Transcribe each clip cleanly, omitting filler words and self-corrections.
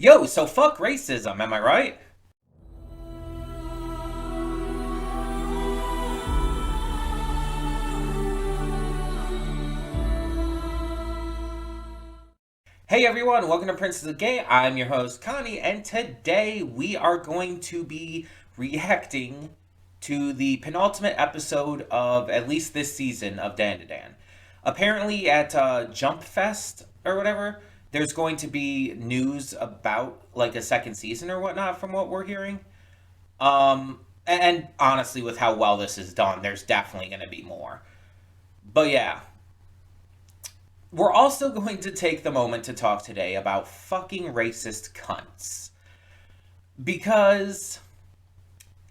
Yo, so fuck racism, am I right? Hey everyone, welcome to Princess of Gay. I'm your host, Connie, and today we are going to be reacting to the penultimate episode of at least this season of Dan to Dan. Apparently, at Jump Fest or whatever, there's going to be news about like a second season or whatnot from what we're hearing. And honestly, with how well this is done, there's definitely going to be more. But yeah, we're also going to take the moment to talk today about fucking racist cunts. Because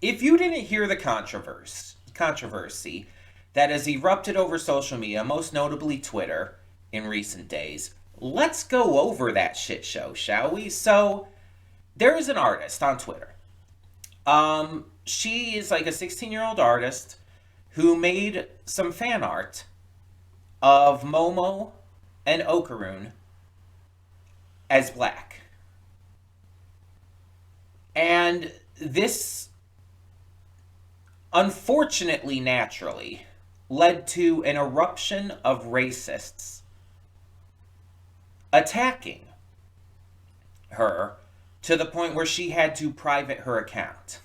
if you didn't hear the controversy that has erupted over social media, most notably Twitter, in recent days, let's go over that shit show, shall we? So, there is an artist on Twitter. She is like a 16-year-old artist who made some fan art of Momo and Okarun as black. And this, unfortunately, naturally, led to an eruption of racists attacking her to the point where she had to private her account.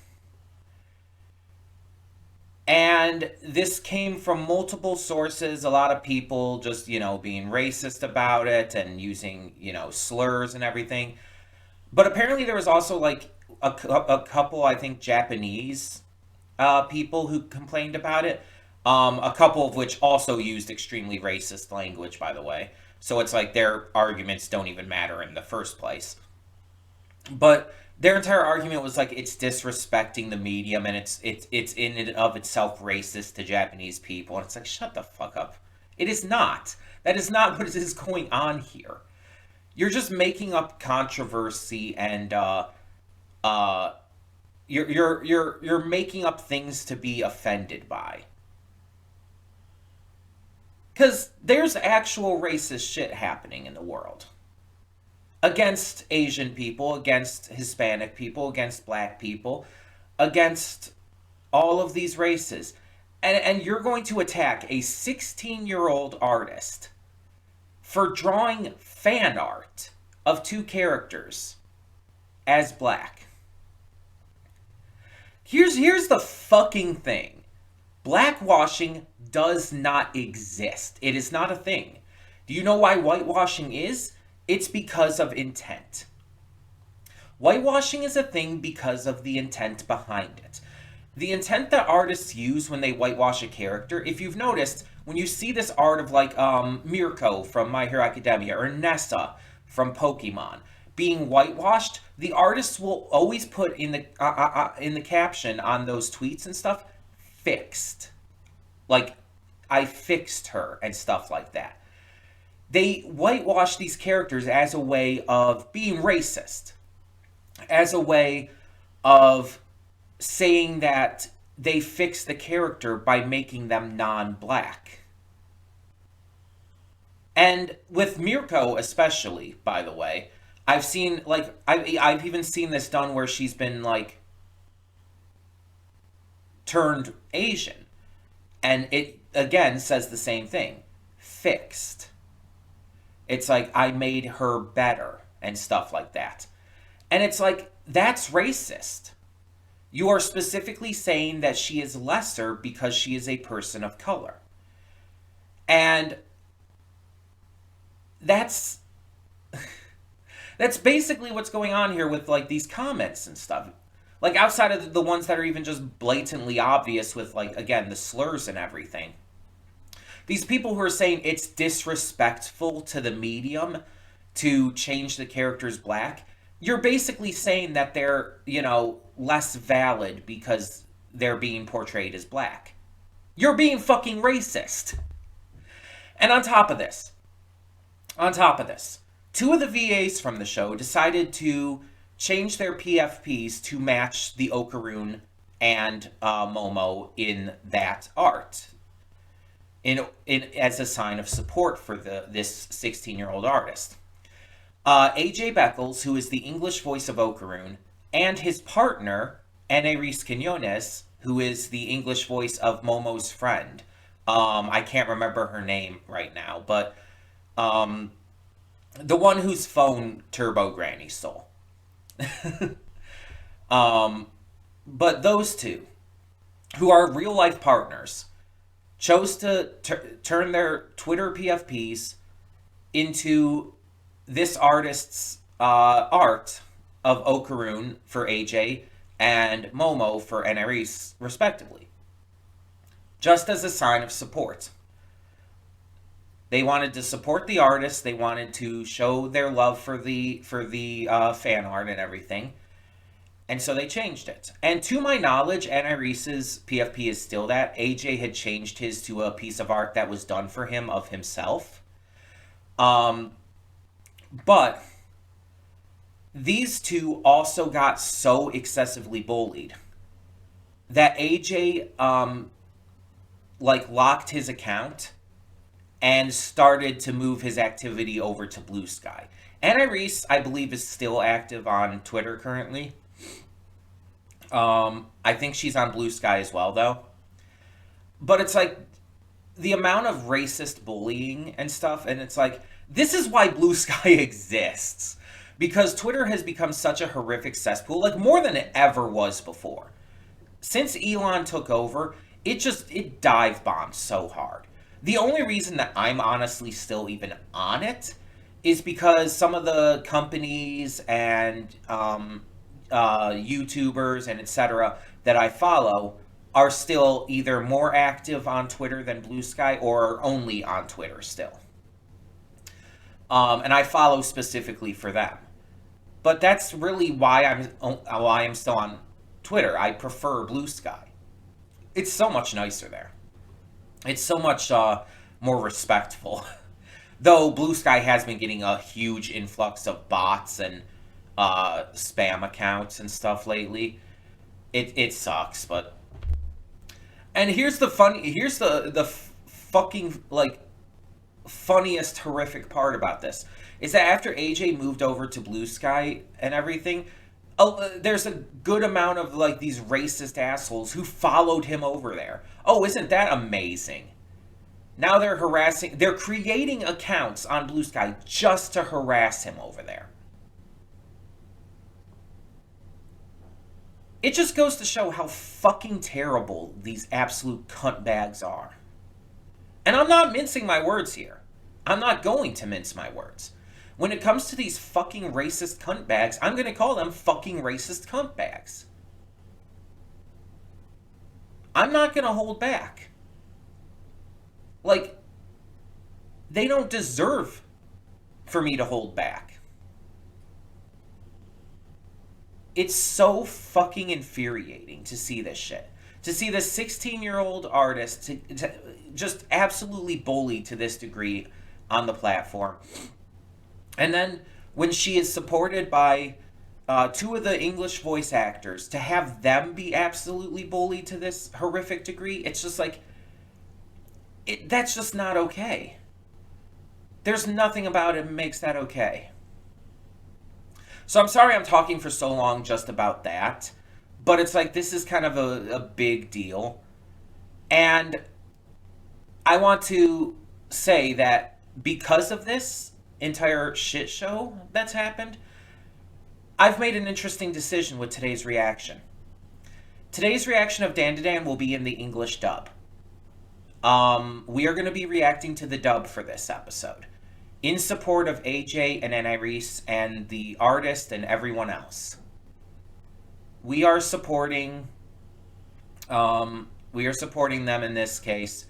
And this came from multiple sources, a lot of people just, being racist about it and using, slurs and everything. But apparently there was also like a couple, I think, Japanese people who complained about it. A couple of which also used extremely racist language, by the way. So it's like their arguments don't even matter in the first place. But their entire argument was like it's disrespecting the medium and it's in and of itself racist to Japanese people. And it's like, shut the fuck up. It is not. That is not what is going on here. You're just making up controversy and uh you're making up things to be offended by. Cause there's actual racist shit happening in the world. Against Asian people, against Hispanic people, against black people, against all of these races. And you're going to attack a 16-year-old artist for drawing fan art of two characters as black. Here's the fucking thing. Blackwashing does not exist. It is not a thing. Do you know why whitewashing is? It's because of intent. Whitewashing is a thing because of the intent behind it. The intent that artists use when they whitewash a character, if you've noticed, when you see this art of like Mirko from My Hero Academia or Nessa from Pokemon being whitewashed, the artists will always put in the caption on those tweets and stuff, fixed. Like, I fixed her and stuff like that. They whitewash these characters as a way of being racist, as a way of saying that they fix the character by making them non-black. And with Mirko especially, by the way, I've seen, like, I've even seen this done where she's been, like, turned Asian. And it, again, says the same thing. Fixed. It's like, I made her better and stuff like that. And it's like, that's racist. You are specifically saying that she is lesser because she is a person of color. And that's that's basically what's going on here with like these comments and stuff. Like outside of the ones that are even just blatantly obvious with like again the slurs and everything. These people who are saying it's disrespectful to the medium to change the characters black, you're basically saying that they're, less valid because they're being portrayed as black. You're being fucking racist. And on top of this, two of the VAs from the show decided to change their PFPs to match the Okarun and Momo in that art. In as a sign of support for this 16-year-old artist. AJ Beckles, who is the English voice of Okarun, and his partner, Enerys Quinones, who is the English voice of Momo's friend. I can't remember her name right now, but um, the one whose phone Turbo Granny stole. um, but those two, who are real life partners, chose to turn their Twitter PFPs into this artist's art of Okarun for AJ and Momo for Enerys, respectively, just as a sign of support. They wanted to support the artist. They wanted to show their love for the fan art and everything, and so they changed it. And to my knowledge, Enerys's PFP is still that. AJ had changed his to a piece of art that was done for him of himself. But these two also got so excessively bullied that AJ locked his account and started to move his activity over to Blue Sky. Anna Reese, I believe, is still active on Twitter currently. I think she's on Blue Sky as well, though. But it's like the amount of racist bullying and stuff, and it's like, this is why Blue Sky exists. Because Twitter has become such a horrific cesspool, like more than it ever was before. Since Elon took over, it dive bombed so hard. The only reason that I'm honestly still even on it is because some of the companies and YouTubers and etc. that I follow are still either more active on Twitter than Blue Sky or only on Twitter still. And I follow specifically for them. But that's really why I'm still on Twitter. I prefer Blue Sky. It's so much nicer there. It's so much more respectful. Though Blue Sky has been getting a huge influx of bots and spam accounts and stuff lately. It sucks, but... And here's the fucking, like, funniest, horrific part about this. Is that after AJ moved over to Blue Sky and everything, there's a good amount of, like, these racist assholes who followed him over there. Oh, isn't that amazing? Now they're creating accounts on Blue Sky just to harass him over there. It just goes to show how fucking terrible these absolute cuntbags are. And I'm not mincing my words here. I'm not going to mince my words. When it comes to these fucking racist cuntbags, I'm going to call them fucking racist cuntbags. I'm not going to hold back. Like, they don't deserve for me to hold back. It's so fucking infuriating to see this shit. To see this 16-year-old artist to just absolutely bullied to this degree on the platform. And then when she is supported by two of the English voice actors, to have them be absolutely bullied to this horrific degree, it's just like, that's just not okay. There's nothing about it that makes that okay. So I'm sorry I'm talking for so long just about that, but it's like, this is kind of a big deal. And I want to say that because of this entire shit show that's happened, I've made an interesting decision with today's reaction. Today's reaction of Dan to Dan will be in the English dub. We are going to be reacting to the dub for this episode, in support of AJ and Enerys and the artist and everyone else. We are supporting them in this case.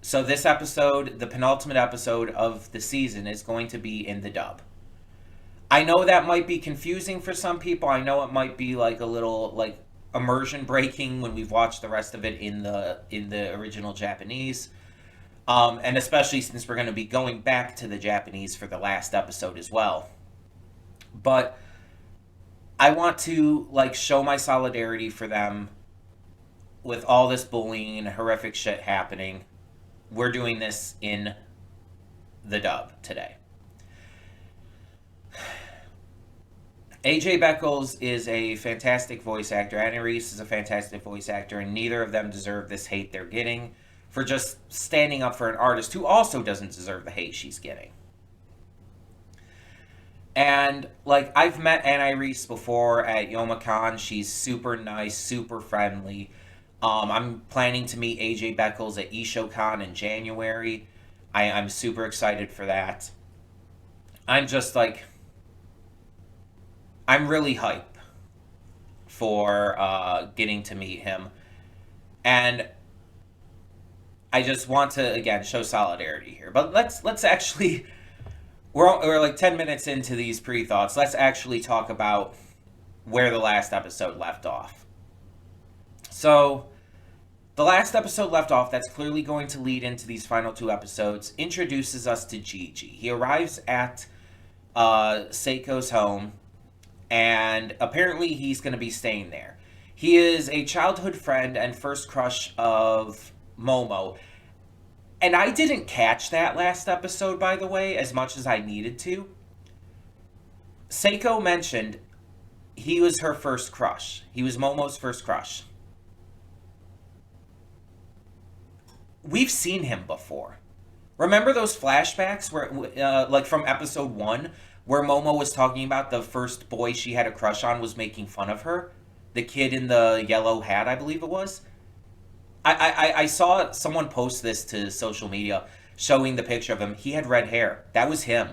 So this episode, the penultimate episode of the season, is going to be in the dub. I know that might be confusing for some people. I know it might be like a little like immersion breaking when we've watched the rest of it in the original Japanese. And especially since we're going to be going back to the Japanese for the last episode as well. But I want to like show my solidarity for them with all this bullying and horrific shit happening. We're doing this in the dub today. AJ Beckles is a fantastic voice actor. Annie Reese is a fantastic voice actor, and neither of them deserve this hate they're getting for just standing up for an artist who also doesn't deserve the hate she's getting. And like I've met Annie Reese before at YomaCon. She's super nice, super friendly. I'm planning to meet AJ Beckles at EshoCon in January. I'm super excited for that. I'm just like I'm really hype for getting to meet him, and I just want to again show solidarity here. But let's actually we're like 10 minutes into these pre thoughts. Let's actually talk about where the last episode left off. So the last episode left off, that's clearly going to lead into these final two episodes, introduces us to Gigi. He arrives at Seiko's home, and apparently he's going to be staying there. He is a childhood friend and first crush of Momo. And I didn't catch that last episode, by the way, as much as I needed to. Seiko mentioned he was her first crush. He was Momo's first crush. We've seen him before. Remember those flashbacks where, like from episode 1, where Momo was talking about the first boy she had a crush on was making fun of her? The kid in the yellow hat, I believe it was. I saw someone post this to social media showing the picture of him. He had red hair. That was him.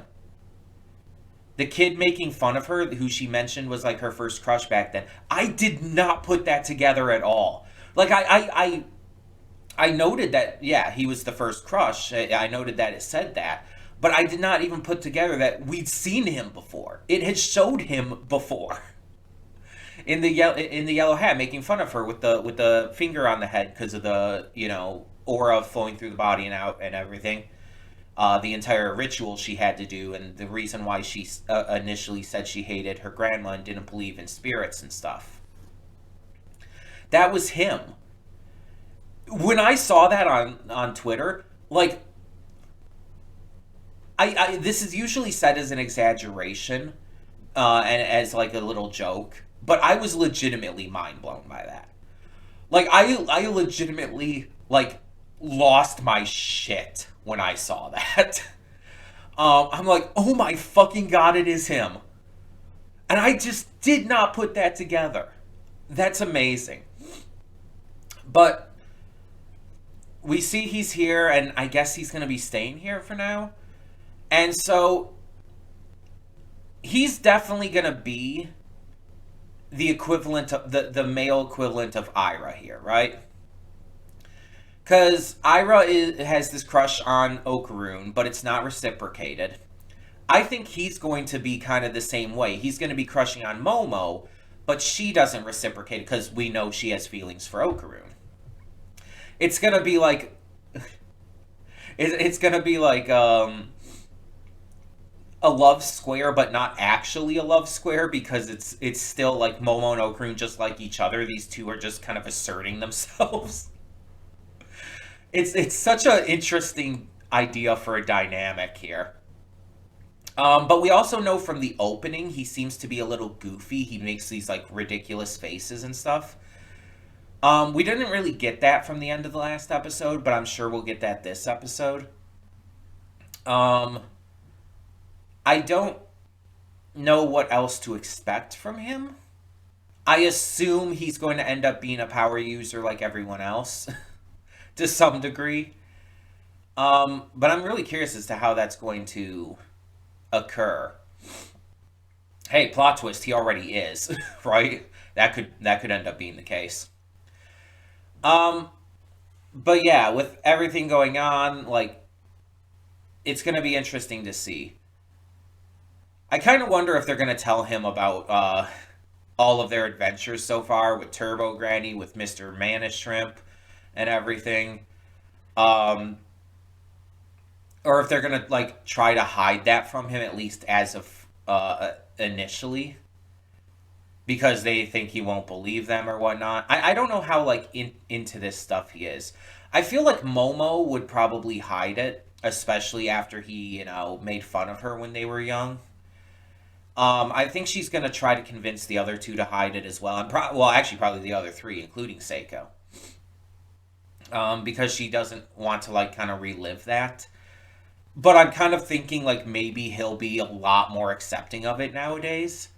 The kid making fun of her, who she mentioned was like her first crush back then. I did not put that together at all. Like, I noted that, yeah, he was the first crush. I noted that it said that. But I did not even put together that we'd seen him before. It had showed him before. In the yellow hat, making fun of her with the finger on the head because of the aura flowing through the body and out and everything. The entire ritual she had to do, and the reason why she initially said she hated her grandma and didn't believe in spirits and stuff. That was him. When I saw that on Twitter, like, I this is usually said as an exaggeration, and as like a little joke. But I was legitimately mind blown by that. Like, I legitimately, like, lost my shit when I saw that. I'm like, oh my fucking god, it is him. And I just did not put that together. That's amazing. But we see he's here, and I guess he's going to be staying here for now. And so he's definitely going to be the equivalent of the male equivalent of Ira here, right? Because Ira has this crush on Okaroon, but it's not reciprocated. I think he's going to be kind of the same way. He's going to be crushing on Momo, but she doesn't reciprocate because we know she has feelings for Okaroon. It's going to be like it's going to be like a love square, but not actually a love square, because it's still like Momo and Okaroon just like each other. These two are just kind of asserting themselves. It's such an interesting idea for a dynamic here. But we also know from the opening he seems to be a little goofy. He makes these like ridiculous faces and stuff. We didn't really get that from the end of the last episode, but I'm sure we'll get that this episode. I don't know what else to expect from him. I assume he's going to end up being a power user like everyone else to some degree. But I'm really curious as to how that's going to occur. Hey, plot twist, he already is, right? That could end up being the case. But yeah, with everything going on, like, it's going to be interesting to see. I kind of wonder if they're going to tell him about all of their adventures so far with Turbo Granny, with Mr. Manish Shrimp, and everything. Or if they're going to, like, try to hide that from him, at least as of initially. Because they think he won't believe them or whatnot. I don't know how, like, into this stuff he is. I feel like Momo would probably hide it, especially after he, made fun of her when they were young. I think she's gonna try to convince the other two to hide it as well. Well, actually, probably the other three, including Seiko, because she doesn't want to like kind of relive that. But I'm kind of thinking like maybe he'll be a lot more accepting of it nowadays.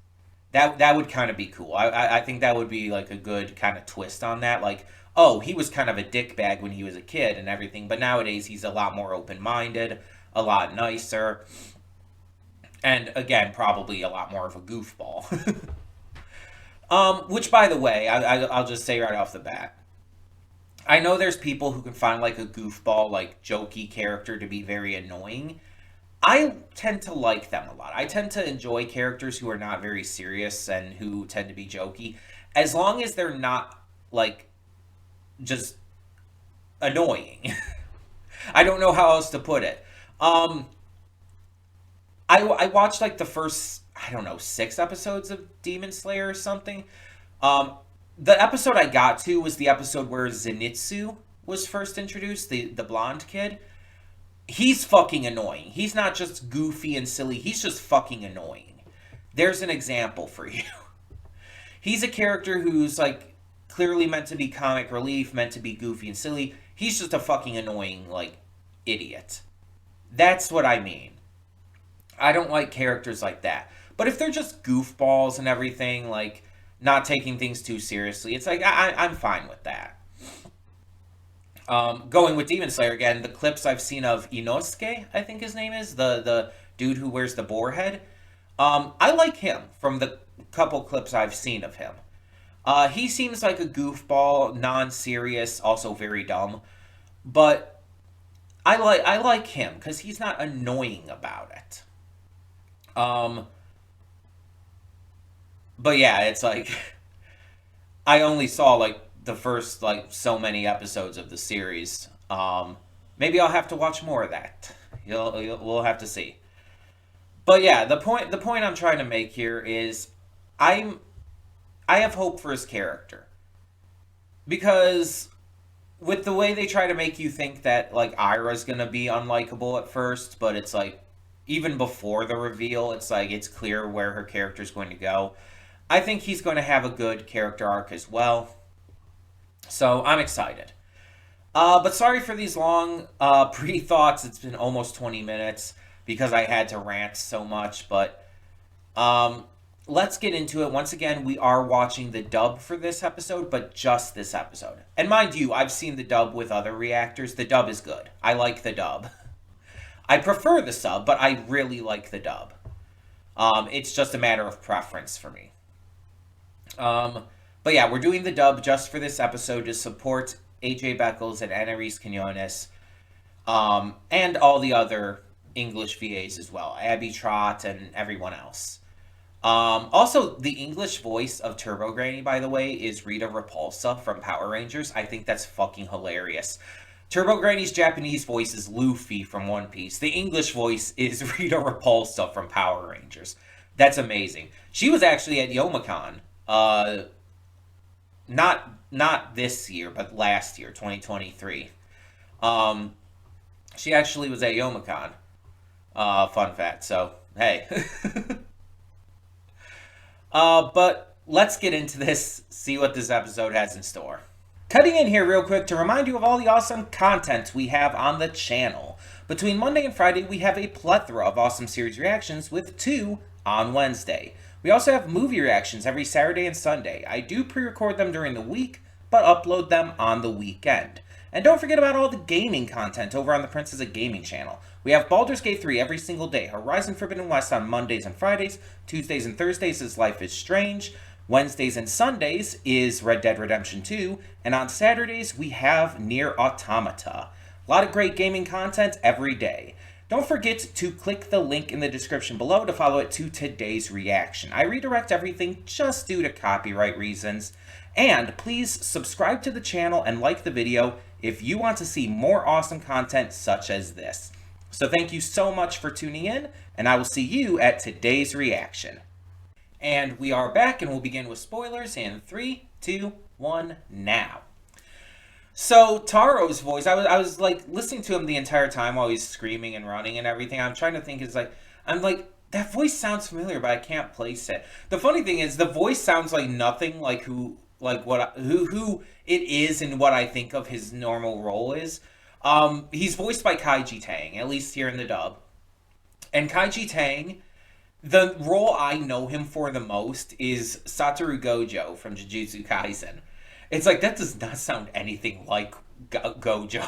That would kind of be cool. I think that would be like a good kind of twist on that. Like, oh, he was kind of a dickbag when he was a kid and everything, but nowadays he's a lot more open minded, a lot nicer, and again, probably a lot more of a goofball. Which, by the way, I'll just say right off the bat, I know there's people who can find like a goofball, like jokey character to be very annoying. I tend to like them a lot. I tend to enjoy characters who are not very serious and who tend to be jokey, as long as they're not like just annoying. I don't know how else to put it. Um, I watched like the first, I don't know, 6 episodes of Demon Slayer or something. Um, the episode I got to was the episode where Zenitsu was first introduced, the blonde kid. He's fucking annoying. He's not just goofy and silly, he's just fucking annoying. There's an example for you. He's a character who's like clearly meant to be comic relief, meant to be goofy and silly. He's just a fucking annoying, like, idiot. That's what I mean. I don't like characters like that. But if they're just goofballs and everything, like not taking things too seriously, it's like I'm fine with that. Going with Demon Slayer again, the clips I've seen of Inosuke, I think his name is the dude who wears the boar head. I like him from the couple clips I've seen of him. He seems like a goofball, non-serious, also very dumb, but I like him because he's not annoying about it. Um, but yeah, it's like I only saw like the first like so many episodes of the series. Maybe I'll have to watch more of that. We'll have to see. But yeah, the point I'm trying to make here is I'm I have hope for his character because with the way they try to make you think that like Ira's gonna be unlikable at first, but it's like even before the reveal, it's like it's clear where her character's going to go. I think he's going to have a good character arc as well. So I'm excited. But sorry for these long pre thoughts. It's been almost 20 minutes because I had to rant so much. But um, let's get into it. Once again, we are watching the dub for this episode, but just this episode. And mind you, I've seen the dub with other reactors. The dub is good. I like the dub. I prefer the sub, but I really like the dub. It's just a matter of preference for me. Um, but yeah, we're doing the dub just for this episode to support AJ Beckles and Annalise Quinones, and all the other English VAs as well, Abby Trott and everyone else. Also, the English voice of Turbo Granny, by the way, is Rita Repulsa from Power Rangers. I think that's fucking hilarious. Turbo Granny's Japanese voice is Luffy from One Piece. The English voice is Rita Repulsa from Power Rangers. That's amazing. She was actually at Youmacon. Not this year, but last year, 2023. Um, she actually was at Youmacon. Fun fact. So hey, but let's get into this. See what this episode has in store. Cutting in here real quick to remind you of all the awesome content we have on the channel. Between Monday and Friday, we have a plethora of awesome series reactions with 2 on Wednesday. We also have movie reactions every Saturday and Sunday. I do pre-record them during the week, but upload them on the weekend. And don't forget about all the gaming content over on the Princess of Gaming channel. We have Baldur's Gate 3 every single day, Horizon Forbidden West on Mondays and Fridays, Tuesdays and Thursdays is Life is Strange, Wednesdays and Sundays is Red Dead Redemption 2, and on Saturdays we have Nier Automata. A lot of great gaming content every day. Don't forget to click the link in the description below to follow it to today's reaction. I redirect everything just due to copyright reasons. And please subscribe to the channel and like the video if you want to see more awesome content such as this. So thank you so much for tuning in, and I will see you at today's reaction. And we are back, and we'll begin with spoilers in 3, 2, 1, now. So Taro's voice, I was like listening to him the entire time while he's screaming and running and everything. I'm trying to think, I'm like, That voice sounds familiar, but I can't place it. The funny thing is, the voice sounds like nothing like who it is and what I think of his normal role is. He's voiced by Kaiji Tang, at least here in the dub. And Kaiji Tang, the role I know him for the most is Satoru Gojo from Jujutsu Kaisen. It's like, that does not sound anything like Gojo.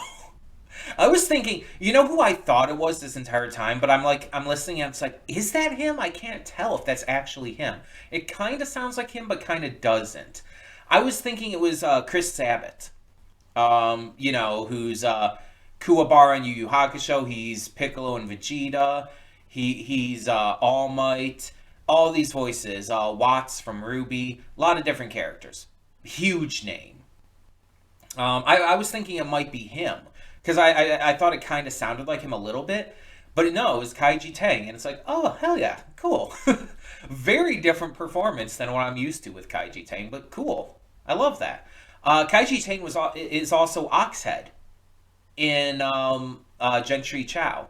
I was thinking, you know who I thought it was this entire time? But I'm listening and it's like, is that him? I can't tell if that's actually him. It kind of sounds like him, but kind of doesn't. I was thinking it was Chris Sabat. Who's Kuwabara in Yu Yu Hakusho. He's Piccolo and Vegeta. He's All Might. All these voices. Watts from Ruby. A lot of different characters. Huge name. I was thinking it might be him. Because I thought it kind of sounded like him a little bit. But no, it was Kaiji Tang. And it's like, oh, hell yeah. Cool. Very different performance than what I'm used to with Kaiji Tang. But cool. I love that. Kaiji Tang is also Oxhead in Gentry Chow.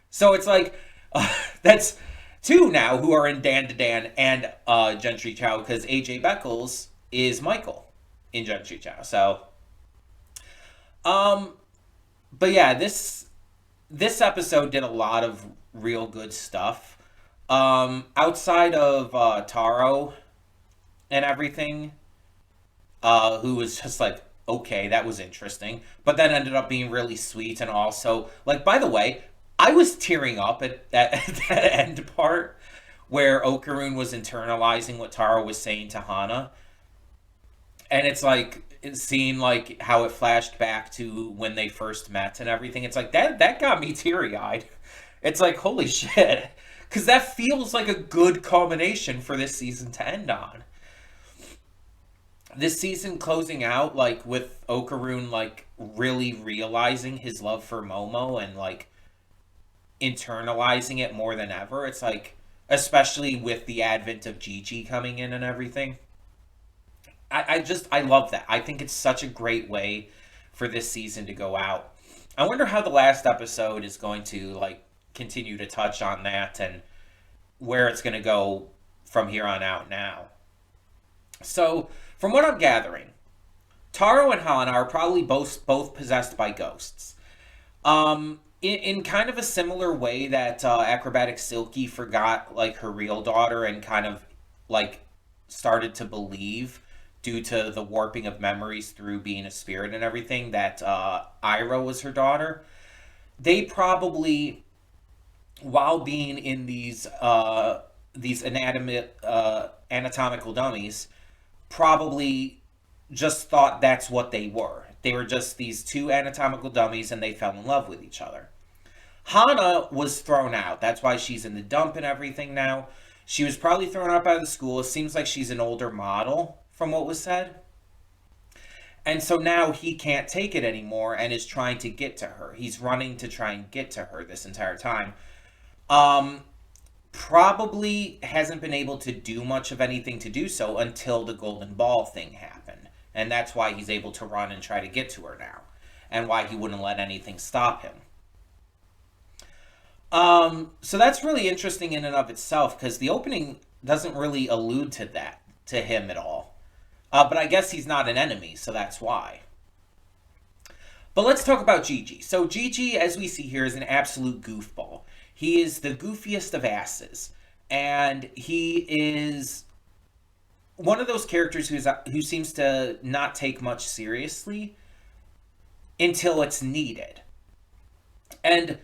So it's like, that's two now who are in Dan to Dan and Gentry Chow, because AJ Beckles is Michael in Gentry Chow. So, but yeah, this episode did a lot of real good stuff. Outside of Taro and everything, who was just like, okay, that was interesting, but then ended up being really sweet. And also, like, by the way, I was tearing up at that end part where Okarun was internalizing what Taro was saying to Hana. And it's like, it seemed like how it flashed back to when they first met and everything. It's like, that got me teary-eyed. It's like, holy shit. Because that feels like a good culmination for this season to end on. This season closing out, like, with Okarun, like, really realizing his love for Momo and, like, internalizing it more than ever. It's like, especially with the advent of Gigi coming in and everything. I love that. I think it's such a great way for this season to go out. I wonder how the last episode is going to, like, continue to touch on that and where it's going to go from here on out now. So, from what I'm gathering, Taro and Hana are probably both possessed by ghosts. In kind of a similar way that Acrobatic Silky forgot, like, her real daughter and kind of, like, started to believe, due to the warping of memories through being a spirit and everything, that Iroh was her daughter. They probably, while being in these anatomical dummies, probably just thought that's what they were. They were just these two anatomical dummies and they fell in love with each other. Hana was thrown out. That's why she's in the dump and everything now. She was probably thrown out of the school. It seems like she's an older model, from what was said. And so now he can't take it anymore and is trying to get to her. He's running to try and get to her this entire time. Probably hasn't been able to do much of anything to do so until the golden ball thing happened. And that's why he's able to run and try to get to her now. And why he wouldn't let anything stop him. So that's really interesting in and of itself, because the opening doesn't really allude to that, to him at all. But I guess he's not an enemy, so that's why. But let's talk about Gigi. So Gigi, as we see here, is an absolute goofball. He is the goofiest of asses. And he is one of those characters who seems to not take much seriously until it's needed. And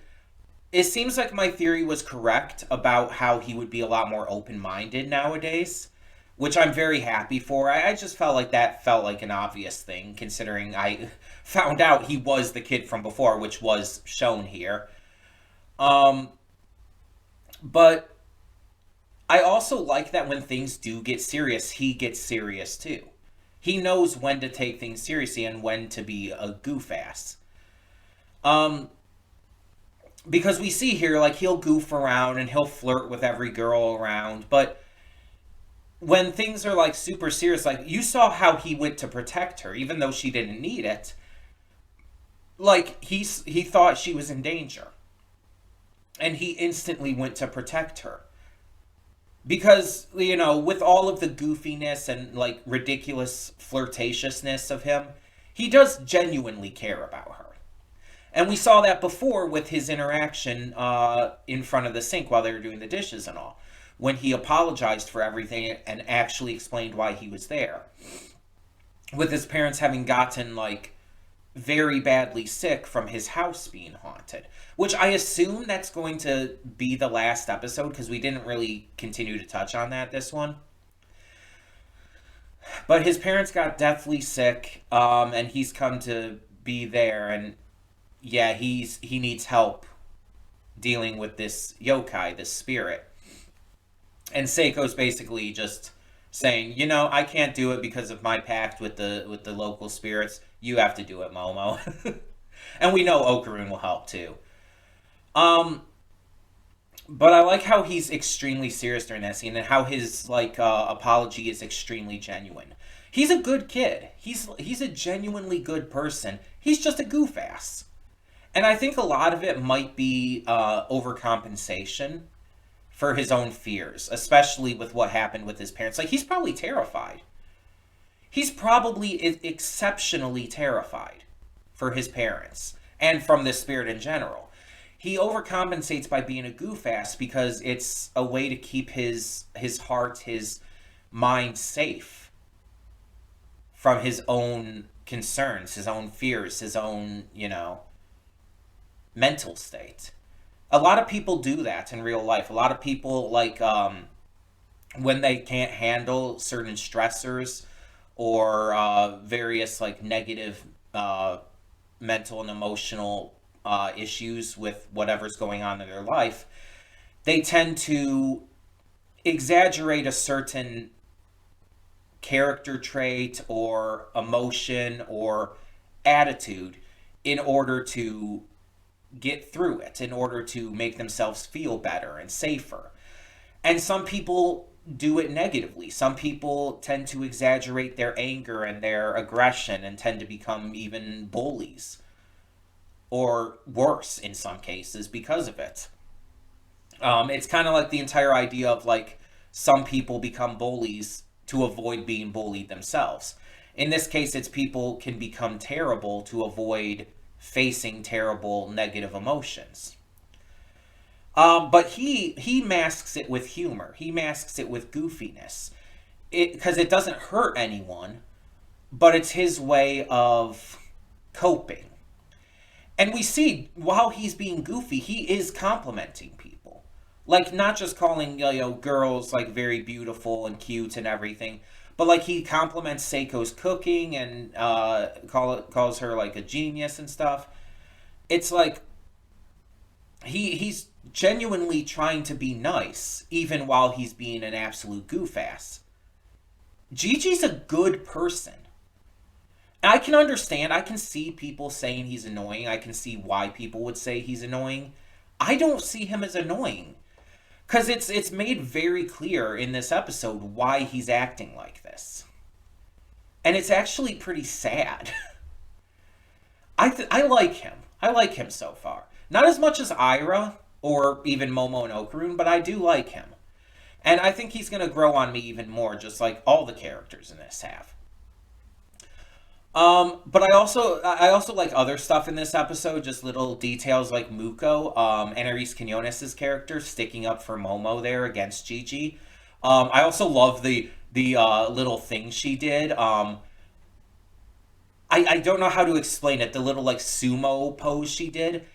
it seems like my theory was correct about how he would be a lot more open-minded nowadays, which I'm very happy for. I just felt like that felt like an obvious thing, considering I found out he was the kid from before, which was shown here. But I also like that when things do get serious, he gets serious too. He knows when to take things seriously and when to be a goof-ass. Because we see here, like, he'll goof around and he'll flirt with every girl around, but when things are, like, super serious, like, you saw how he went to protect her, even though she didn't need it. Like, he thought she was in danger. and he instantly went to protect her. Because, with all of the goofiness and like ridiculous flirtatiousness of him, he does genuinely care about her. And we saw that before with his interaction in front of the sink while they were doing the dishes and all, when he apologized for everything and actually explained why he was there. With his parents having gotten like very badly sick from his house being haunted, which I assume that's going to be the last episode because we didn't really continue to touch on that this one. But his parents got deathly sick, and he's come to be there, and yeah, he needs help dealing with this yokai, this spirit. And Seiko's basically just saying, I can't do it because of my pact with the local spirits. You have to do it, Momo. And we know Okarun will help too. Um, but I like how he's extremely serious during that scene and how his like apology is extremely genuine. He's a good kid. He's a genuinely good person. He's just a goof ass. And I think a lot of it might be overcompensation for his own fears, especially with what happened with his parents. Like, he's probably terrified. He's probably exceptionally terrified for his parents and from this spirit in general. He overcompensates by being a goof ass because it's a way to keep his heart, his mind safe from his own concerns, his own fears, his own, mental state. A lot of people do that in real life. A lot of people, like, when they can't handle certain stressors or various, like, negative mental and emotional issues with whatever's going on in their life, they tend to exaggerate a certain character trait or emotion or attitude in order to get through it, in order to make themselves feel better and safer. And some people do it negatively. Some people tend to exaggerate their anger and their aggression and tend to become even bullies, or worse in some cases because of it. It's kind of like the entire idea of like some people become bullies to avoid being bullied themselves. In this case, it's people can become terrible to avoid facing terrible negative emotions. But he masks it with humor. He masks it with goofiness, because it doesn't hurt anyone, but it's his way of coping. And we see while he's being goofy, he is complimenting people. Like, not just calling, girls, like, very beautiful and cute and everything, but, like, he compliments Seiko's cooking and calls her, like, a genius and stuff. It's like, he's genuinely trying to be nice, even while he's being an absolute goof ass. Gigi's a good person. I can understand, I can see people saying he's annoying. I can see why people would say he's annoying. I don't see him as annoying. Because it's made very clear in this episode why he's acting like this. And it's actually pretty sad. I like him. I like him so far. Not as much as Ira or even Momo and Okarun, but I do like him. And I think he's going to grow on me even more, just like all the characters in this have. But I also like other stuff in this episode, just little details like Muko, Anais Quinones' character sticking up for Momo there against Gigi. I also love the little thing she did. I don't know how to explain it. The little like sumo pose she did.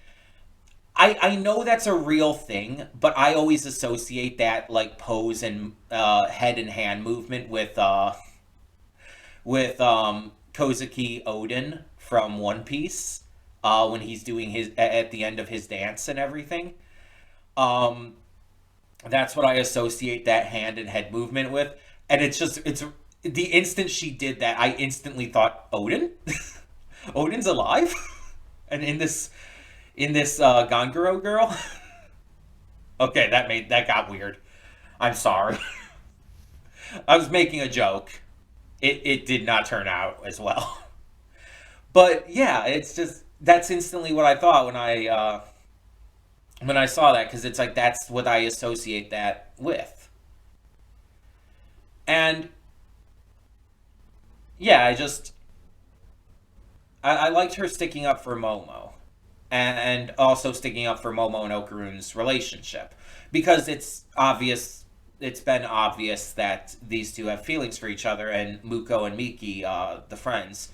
I know that's a real thing, but I always associate that like pose and head and hand movement with Kozuki Odin from One Piece, when he's doing his at the end of his dance and everything. Um, that's what I associate that hand and head movement with, and it's the instant she did that, I instantly thought Odin, Odin's alive, and in this Ganguro girl. Okay, that got weird. I'm sorry. I was making a joke. It did not turn out as well. But yeah, it's just that's instantly what I thought when I saw that, because it's like that's what I associate that with. And yeah, I liked her sticking up for Momo, and also sticking up for Momo and Okarun's relationship, because it's been obvious that these two have feelings for each other, and Muko and Miki, the friends,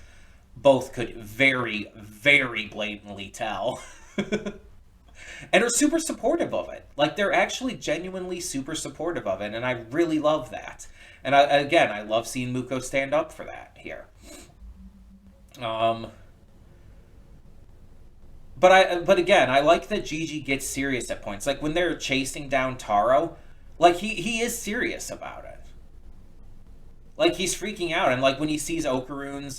both could very, very blatantly tell. And are super supportive of it. Like, they're actually genuinely super supportive of it, and I really love that. And again, I love seeing Muko stand up for that here. Um, but again, I like that Gigi gets serious at points. Like when they're chasing down Taro, like he is serious about it. Like he's freaking out, and like when he sees Okarun's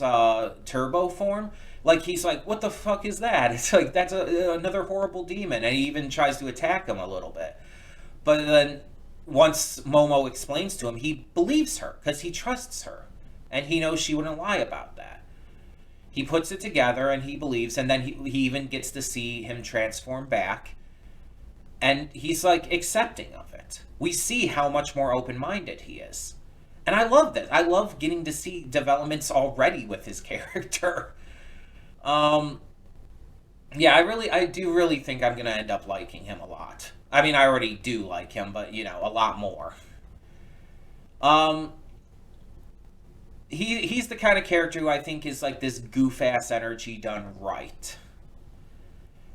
turbo form, like he's like, "What the fuck is that?" It's like that's another horrible demon, and he even tries to attack him a little bit. But then once Momo explains to him, he believes her because he trusts her, and he knows she wouldn't lie about that. He puts it together and he believes, and then he even gets to see him transform back, and he's like accepting of it. We see how much more open minded he is. And I love this. I love getting to see developments already with his character. Um, yeah, I do really think I'm gonna end up liking him a lot. I mean, I already do like him, but a lot more. Um, he's the kind of character who I think is like this goof ass energy done right.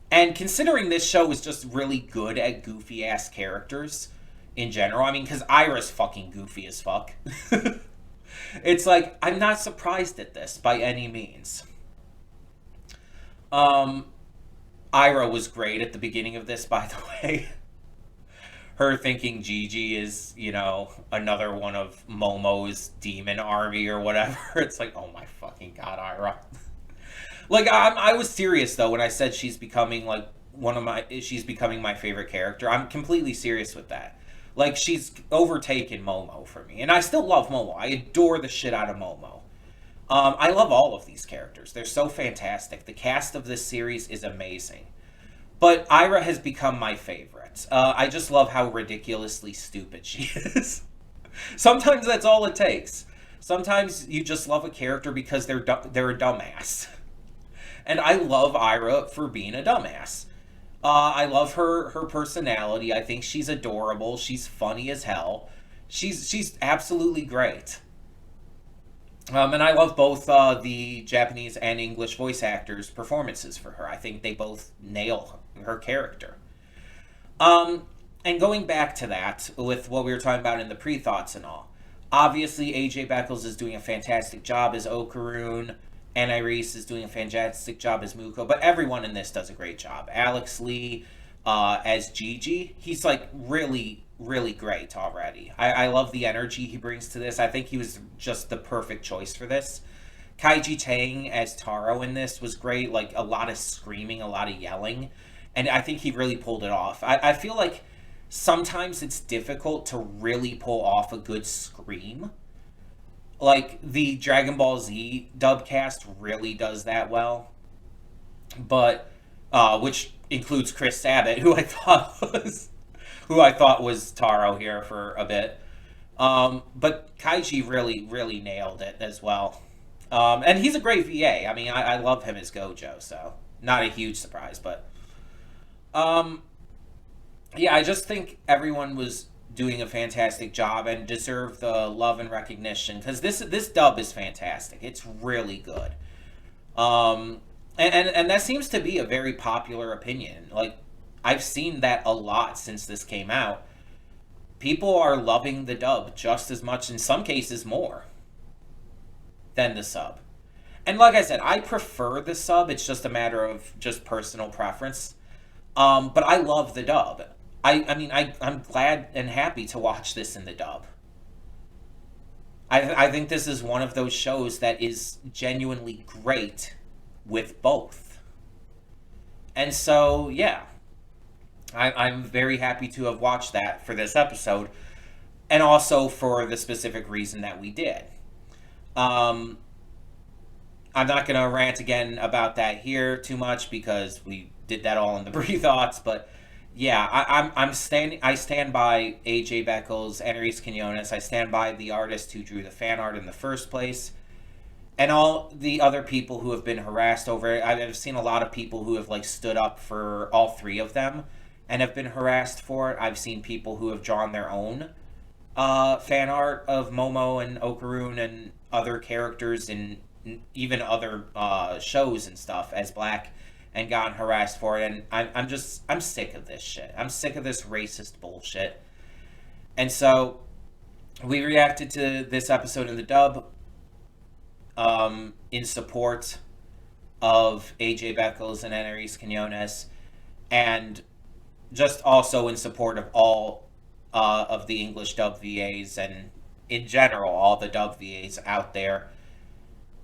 And considering this show is just really good at goofy ass characters in general, I mean, because Ira's fucking goofy as fuck. It's like, I'm not surprised at this by any means. Um, Ira was great at the beginning of this, by the way. Her thinking Gigi is, another one of Momo's demon army or whatever. It's like, oh my fucking god, Ira. Like, I was serious though when I said she's becoming like she's becoming my favorite character. I'm completely serious with that. Like, she's overtaken Momo for me, and I still love Momo. I adore the shit out of Momo. I love all of these characters. They're so fantastic. The cast of this series is amazing. But Ira has become my favorite. I just love how ridiculously stupid she is. Sometimes that's all it takes. Sometimes you just love a character because they're a dumbass. And I love Ira for being a dumbass. I love her personality. I think she's adorable. She's funny as hell. She's absolutely great. And I love both the Japanese and English voice actors' performances for her. I think they both nail her character. Um, and going back to that, with what we were talking about in the pre-thoughts and all, obviously AJ Beckles is doing a fantastic job as Okarun, and Iris is doing a fantastic job as Muko, but everyone in this does a great job. Alex Lee as Gigi, he's like really, really great already. I love the energy he brings to this. I think he was just the perfect choice for this. Kaiji Tang as Taro in this was great, like a lot of screaming, a lot of yelling, and I think he really pulled it off. I feel like sometimes it's difficult to really pull off a good scream. Like the Dragon Ball Z dubcast really does that well, but which includes Chris Sabat, who I thought was Taro here for a bit. But Kaiji really, really nailed it as well. And he's a great VA. I mean, I love him as Gojo, so not a huge surprise. But um, yeah, I just think everyone was doing a fantastic job and deserve the love and recognition because this dub is fantastic. It's really good. Um, and that seems to be a very popular opinion. Like I've seen that a lot since this came out. People are loving the dub just as much, in some cases more, than the sub. And like I said, I prefer the sub. It's just a matter of just personal preference. But I love the dub. I mean, I'm glad and happy to watch this in the dub. I think this is one of those shows that is genuinely great with both. And so, yeah, I'm very happy to have watched that for this episode, and also for the specific reason that we did. Um, I'm not going to rant again about that here too much because we did that all in the pre thoughts, but Yeah, I stand by AJ Beckles, Enrique Quinones. I stand by the artist who drew the fan art in the first place, and all the other people who have been harassed over it. I've seen a lot of people who have like stood up for all three of them and have been harassed for it. I've seen people who have drawn their own fan art of Momo and Okaroon and other characters in even other shows and stuff as black and gotten harassed for it. And I'm sick of this shit. I'm sick of this racist bullshit. And so we reacted to this episode in the dub in support of AJ Beckles and Enrique Quinones, and just also in support of all of the English dub VAs and in general all the dub VAs out there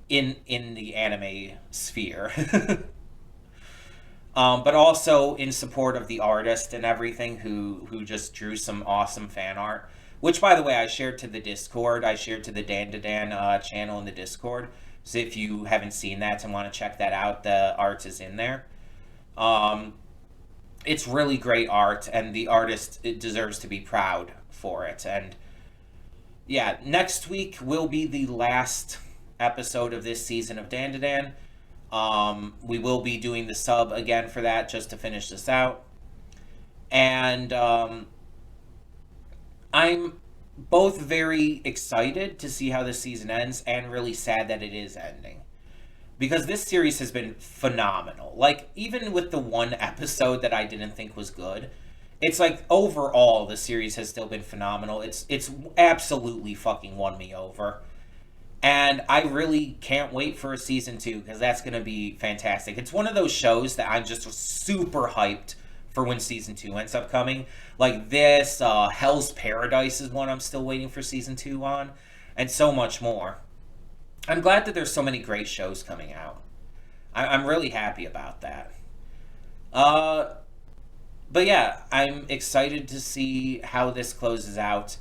in the anime sphere. But also in support of the artist and everything who just drew some awesome fan art. Which, by the way, I shared to the Discord. I shared to the Dan to Dan channel in the Discord. So if you haven't seen that and want to check that out, the art is in there. It's really great art, and the artist it deserves to be proud for it. And yeah, next week will be the last episode of this season of Dan to Dan. We will be doing the sub again for that just to finish this out. And I'm both very excited to see how this season ends and really sad that it is ending. Because this series has been phenomenal. Like, even with the one episode that I didn't think was good, it's like overall the series has still been phenomenal. It's absolutely fucking won me over. And I really can't wait for a season 2 because that's going to be fantastic. It's one of those shows that I'm just super hyped for when season 2 ends up coming. Like this, Hell's Paradise is one I'm still waiting for season 2 on, and so much more. I'm glad that there's so many great shows coming out. I'm really happy about that. But yeah, I'm excited to see how this closes out.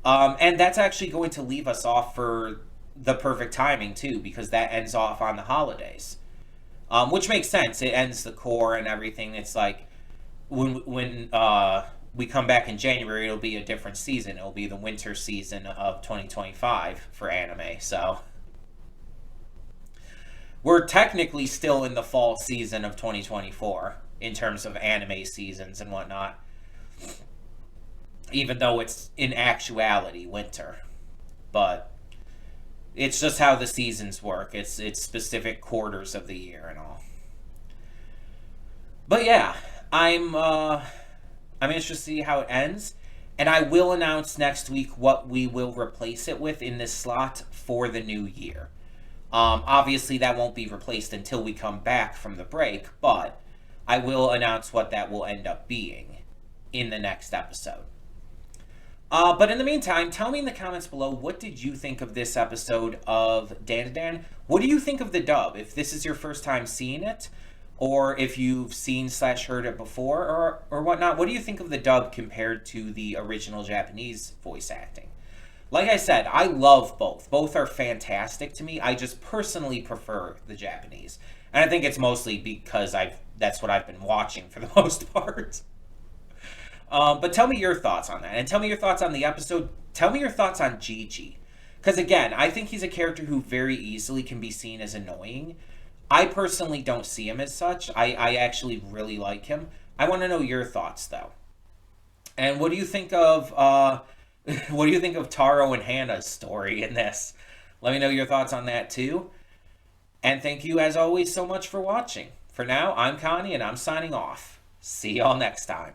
And that's actually going to leave us off for the perfect timing too, because that ends off on the holidays. Which makes sense. It ends the core and everything. It's like when we come back in January, it'll be a different season. It'll be the winter season of 2025 for anime. So we're technically still in the fall season of 2024 in terms of anime seasons and whatnot, even though it's in actuality winter. But it's just how the seasons work. It's specific quarters of the year and all. But yeah, I'm interested to see how it ends, and I will announce next week what we will replace it with in this slot for the new year. Obviously, that won't be replaced until we come back from the break, but I will announce what that will end up being in the next episode. But in the meantime, tell me in the comments below, what did you think of this episode of Dan to Dan? What do you think of the dub? If this is your first time seeing it, or if you've seen / heard it before, or whatnot, what do you think of the dub compared to the original Japanese voice acting? Like I said, I love both. Both are fantastic to me. I just personally prefer the Japanese. And I think it's mostly because that's what I've been watching for the most part. But tell me your thoughts on that. And tell me your thoughts on the episode. Tell me your thoughts on Gigi. Because again, I think he's a character who very easily can be seen as annoying. I personally don't see him as such. I actually really like him. I want to know your thoughts, though. And what do you think of what do you think of Taro and Hannah's story in this? Let me know your thoughts on that too. And thank you, as always, so much for watching. For now, I'm Connie, and I'm signing off. See y'all next time.